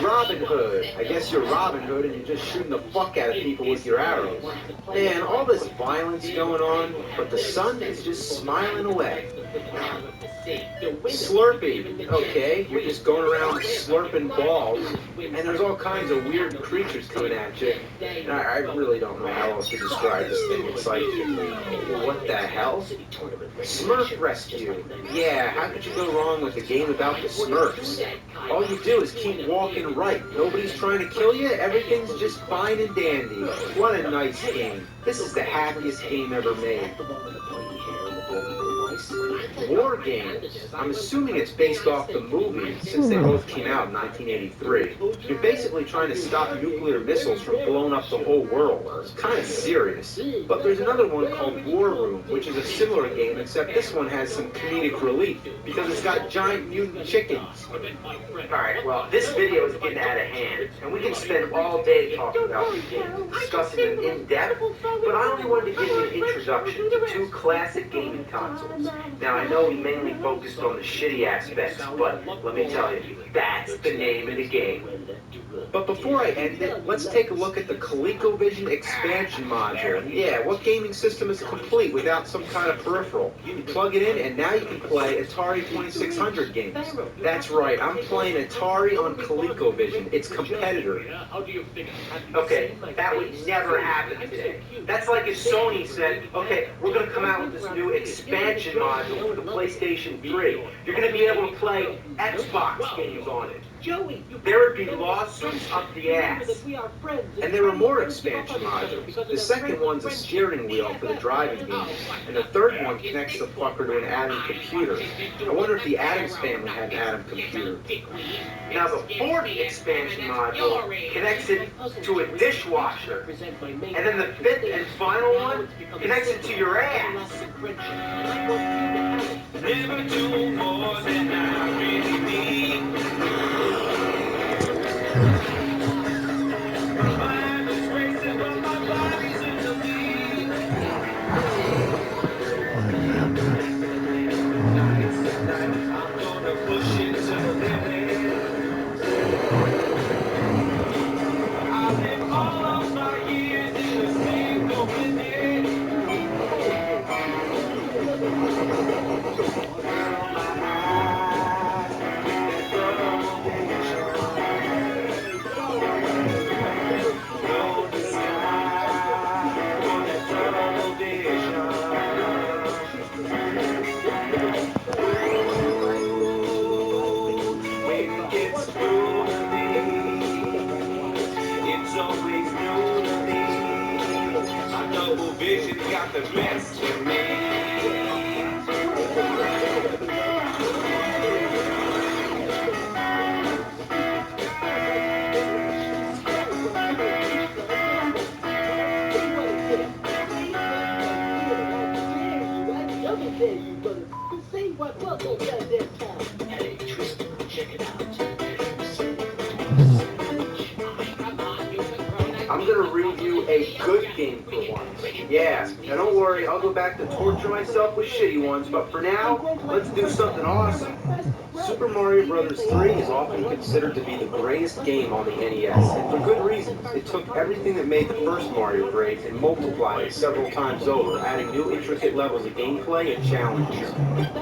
Robin Hood. I guess you're Robin Hood and you're just shooting the fuck out of people with your arrows. Man, all this violence going on, but the sun is just smiling away. Slurpee. Okay, you're just going around slurping balls, and there's all kinds of weird creatures coming at you. And I really don't know how else to describe this thing. It's like, what the hell? Smurf Rescue. Yeah, how could you go wrong with a game about the Smurfs? All you do is keep walking right. Nobody's trying to kill you. Everything's just fine and dandy. What a nice game. This is the happiest game ever made. War Games. I'm assuming it's based off the movie, since they both came out in 1983. You're basically trying to stop nuclear missiles from blowing up the whole world. It's kind of serious. But there's another one called War Room, which is a similar game, except this one has some comedic relief, because it's got giant mutant chickens. Alright, well, this video is getting out of hand, and we can spend all day talking about these games, discussing them in depth, but I only wanted to give you an introduction to 2 classic gaming consoles. Now, I know we mainly focused on the shitty aspects, but let me tell you, that's the name of the game. But before I end it, let's take a look at the ColecoVision expansion module. Yeah, what gaming system is complete without some kind of peripheral? You plug it in, and now you can play Atari 2600 games. That's right, I'm playing Atari on ColecoVision, its competitor. Okay, that would never happen today. That's like if Sony said, okay, we're going to come out with this new expansion module for the PlayStation 3. You're going to be able to play Xbox games on it. There would be lawsuits up the ass. And there were more expansion modules. The second one's a steering wheel for the driving game. And the third one connects the fucker to an Atom computer. I wonder if the Addams family had an Atom computer. Now the fourth expansion module connects it to a dishwasher. And then the fifth and final one connects it to your ass. Never do more than I really need. best to me. Hey, Tristan, check it out. I'm gonna read you a good game for once. Yeah, now don't worry, I'll go back to torture myself with shitty ones, but for now, let's do something awesome. Super Mario Bros. 3 is often considered to be the greatest game on the NES, and for good reasons. It took everything that made the first Mario great and multiplied it several times over, adding new intricate levels of gameplay and challenges.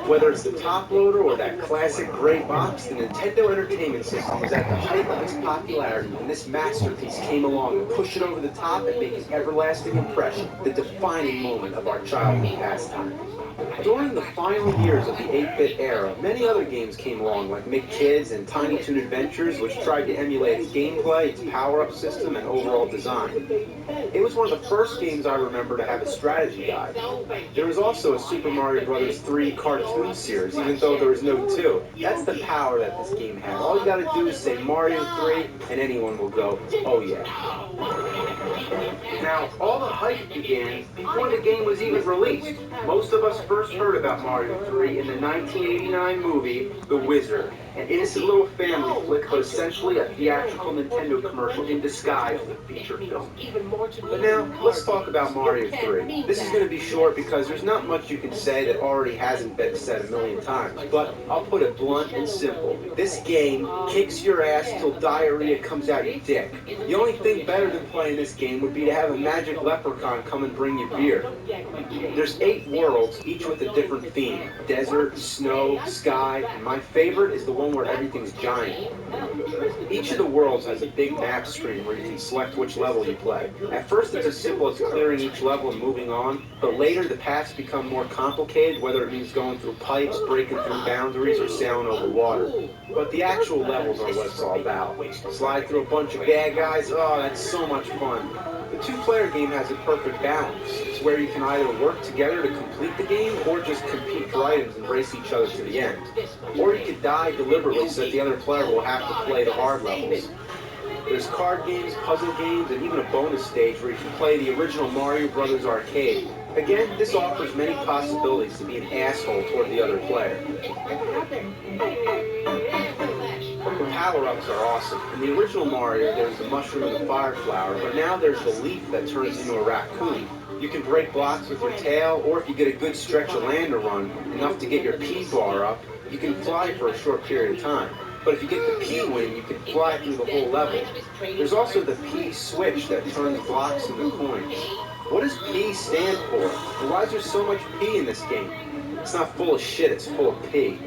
Whether it's the top loader or that classic gray box, the Nintendo Entertainment System was at the height of its popularity when this masterpiece came along and pushed it over the top and made an everlasting impression, the defining moment of our childhood pastime. During the final years of the 8-bit era, many other games came along like McKids and Tiny Toon Adventures, which tried to emulate its gameplay, its power-up system, and overall design. It was one of the first games I remember to have a strategy guide. There was also a Super Mario Bros. 3 cartoon series, even though there was no 2. That's the power that this game had. All you gotta do is say Mario 3, and anyone will go, oh yeah. Now, all the hype began before the game was even released. Most of us first heard about Mario 3 in the 1989 movie, The Wizard, an innocent little family flick, but essentially a theatrical Nintendo commercial in disguise as a feature film. But now, let's talk about Mario 3. This is going to be short because there's not much you can say that already hasn't been said a million times, but I'll put it blunt and simple. This game kicks your ass till diarrhea comes out your dick. The only thing better than playing this game would be to have a magic leprechaun come and bring you beer. There's 8 worlds, each with a different theme. Desert, snow, sky, and my favorite is the one where everything's giant. Each of the worlds has a big map screen where you can select which level you play. At first it's as simple as clearing each level and moving on, but later the paths become more complicated, whether it means going through pipes, breaking through boundaries, or sailing over water. But the actual levels are what it's all about. Slide through a bunch of bad guys, oh, that's so much fun. The 2-player game has a perfect balance. It's where you can either work together to complete the game or just compete for items and race each other to the end. Or you could die deliberately so that the other player will have to play the hard levels. There's card games, puzzle games, and even a bonus stage where you can play the original Mario Bros. Arcade. Again, this offers many possibilities to be an asshole toward the other player. The power-ups are awesome. In the original Mario, there's the mushroom and the fire flower, but now there's the leaf that turns into a raccoon. You can break blocks with your tail, or if you get a good stretch of land to run, enough to get your P bar up, you can fly for a short period of time. But if you get the P wing, you can fly through the whole level. There's also the P switch that turns blocks into coins. What does P stand for? And why is there so much P in this game? It's not full of shit, it's full of P.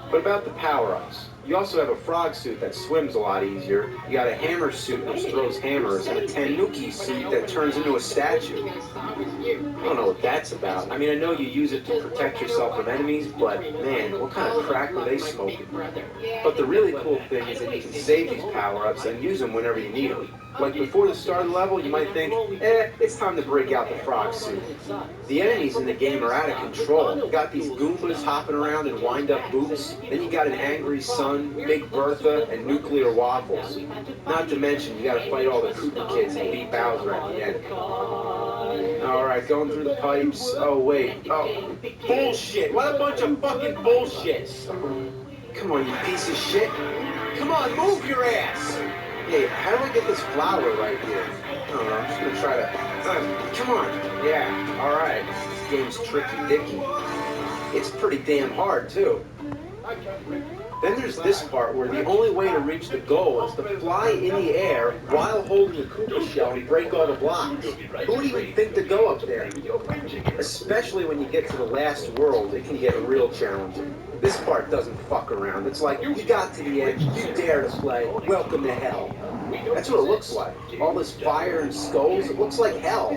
But about the power-ups. You also have a frog suit that swims a lot easier. You got a hammer suit which throws hammers, and a tanuki suit that turns into a statue. I don't know what that's about. I mean, I know you use it to protect yourself from enemies, but man, what kind of crack were they smoking? But the really cool thing is that you can save these power-ups and use them whenever you need them. Like before the start of the level, you might think, it's time to break out the frog suit. The enemies in the game are out of control. You got these Goombas hopping around in wind-up boots. Then you got an angry sun, Big Bertha, and nuclear waffles. Not to mention, you gotta fight all the Koopa kids and beat Bowser at the end. Alright, going through the pipes. Oh, wait. Oh, bullshit. What a bunch of fucking bullshit. Come on, you piece of shit. Come on, move your ass. Hey, how do I get this flower right here? I don't know, I'm just gonna try to... come on. Yeah, alright. This game's tricky-dicky. It's pretty damn hard, too. Then there's this part where the only way to reach the goal is to fly in the air while holding the Koopa shell and break all the blocks. Who would even think to go up there? Especially when you get to the last world, it can get real challenging. This part doesn't fuck around. It's like, you got to the edge, you dare to play, welcome to hell. That's what it looks like. All this fire and skulls, it looks like hell.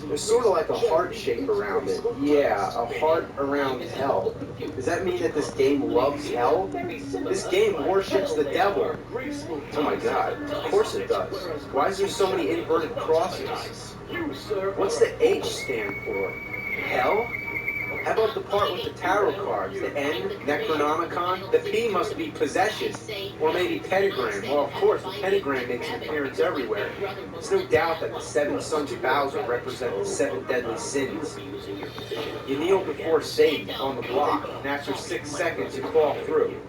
There's sort of like a heart shape around it. Yeah, a heart around hell. Does that mean that this game loves hell? This game worships the devil. Oh my god, of course it does. Why is there so many inverted crosses? What's the H stand for? Hell? How about the part with the tarot cards? The N, Necronomicon? The P must be possession. Or maybe pentagram. Well, of course, the pentagram makes an appearance everywhere. There's no doubt that the 7 sons of Bowser represent the 7 deadly sins. You kneel before Satan on the block, and after 6 seconds you fall through.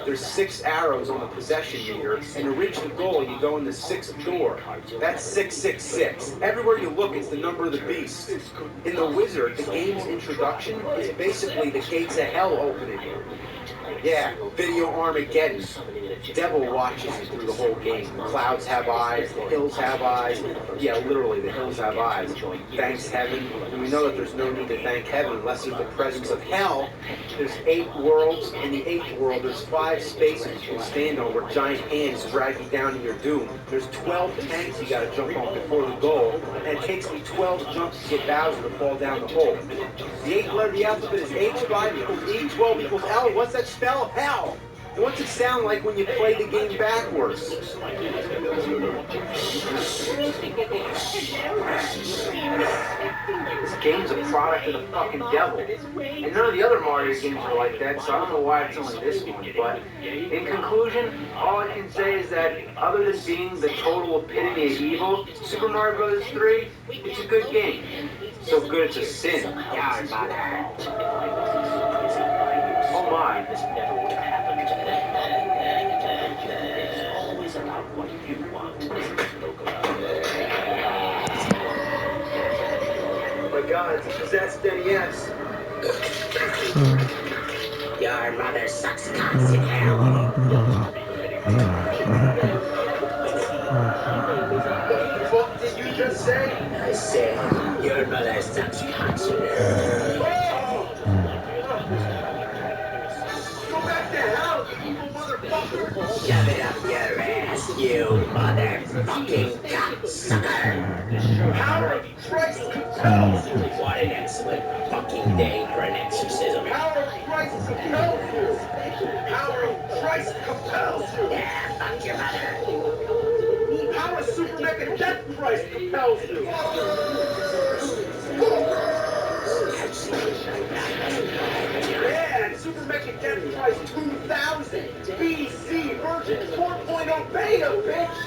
There's 6 arrows on the possession meter, and to reach the goal you go in the 6th door. That's 666. Everywhere you look it's the number of the beast. In The Wizard, the game's introduction is basically the gates of hell opening. Yeah, video Armageddon. Devil watches you through the whole game. The clouds have eyes, the hills have eyes. Yeah, literally, the hills have eyes. Thanks heaven. And we know that there's no need to thank heaven unless there's the presence of hell. There's 8 worlds. In the 8th world, there's 5 spaces you can stand on where giant hands drag you down to your doom. There's 12 tanks you gotta jump on before the goal. And it takes me 12 jumps to get Bowser to fall down the hole. The 8th letter of the alphabet is H, 5 equals E, 12 equals L. What's that spell? Hell! And what's it sound like when you play the game backwards? This game's a product of the fucking devil. And none of the other Mario games are like that, so I don't know why it's only this one. But in conclusion, all I can say is that other than being the total epitome of evil, Super Mario Bros. 3, it's a good game. So good it's a sin. Yeah, oh my. Always about what you want. Oh my god, it's a possessed NES. Your mother sucks cocks in hell. What did you just say? I said, your mother sucks cocks in hell. Go back to hell, you evil motherfucker! Shove it up your ass, you motherfucking cocksucker. Power of Christ compels you! What an excellent fucking day for an exorcism. Power of Christ compels you! Power of Christ compels you! Yeah, fuck your mother. Power of Super Mega Death Christ compels you! Yeah, Super Mega Death Christ 2000 BC version 4.0 beta, bitch!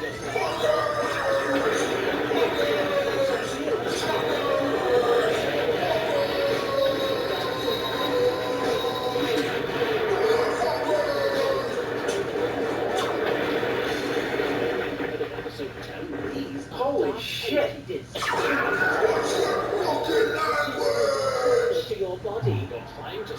Holy shit! Your body, you're trying to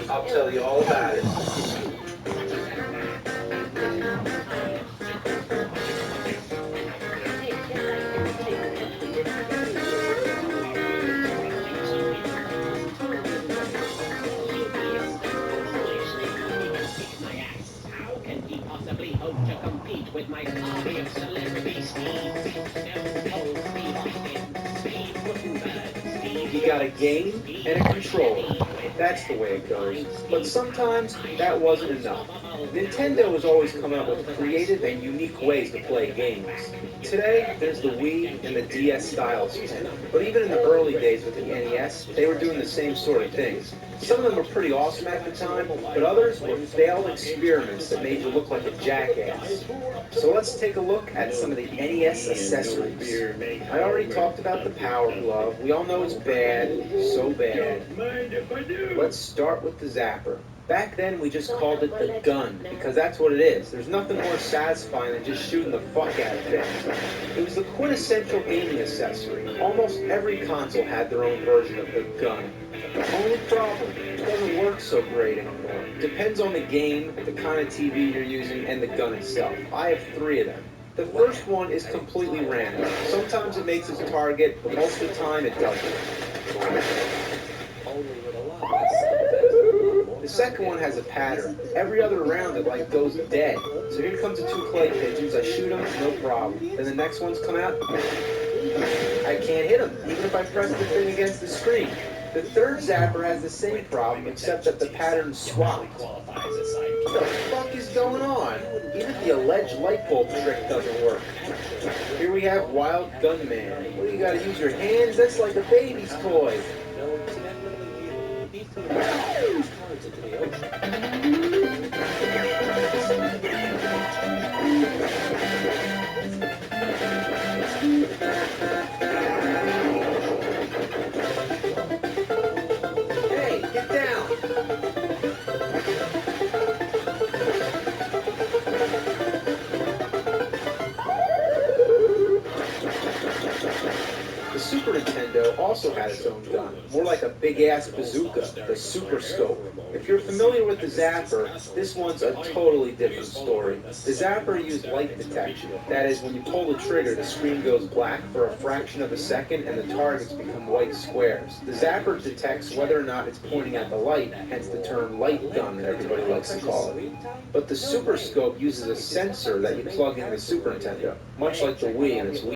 I'll tell you all about it. How can he possibly hope to compete with my army of celebrity Steves? You got a game and a controller. That's the way it goes. But sometimes that wasn't enough. Nintendo has always come up with creative and unique ways to play games. Today, there's the Wii and the DS styles. But even in the early days with the NES, they were doing the same sort of things. Some of them were pretty awesome at the time, but others were failed experiments that made you look like a jackass. So let's take a look at some of the NES accessories. I already talked about the Power Glove. We all know it's bad, so bad. Let's start with the Zapper. Back then, we just called it the gun, because that's what it is. There's nothing more satisfying than just shooting the fuck out of things. It was the quintessential gaming accessory. Almost every console had their own version of the gun. The only problem, it doesn't work so great anymore. Depends on the game, the kind of TV you're using, and the gun itself. I have 3 of them. The first one is completely random. Sometimes it makes its target, but most of the time it doesn't. The second one has a pattern. Every other round it like goes dead. So here comes the 2 clay pigeons. I shoot them, no problem. Then the next ones come out. I can't hit them, even if I press the thing against the screen. The third Zapper has the same problem, except that the pattern's swapped. What the fuck is going on? Even the alleged light bulb trick doesn't work. Here we have Wild Gunman. What do you gotta use your hands? That's like a baby's toy. Hey, get down! The Super Nintendo also had its own gun, more like a big-ass bazooka, the Super Scope. If you're familiar with the Zapper, this one's a totally different story. The Zapper used light detection. That is, when you pull the trigger, the screen goes black for a fraction of a second and the targets become white squares. The Zapper detects whether or not it's pointing at the light, hence the term light gun that everybody likes to call it. But the Super Scope uses a sensor that you plug in the Super Nintendo, much like the Wii and its Wii.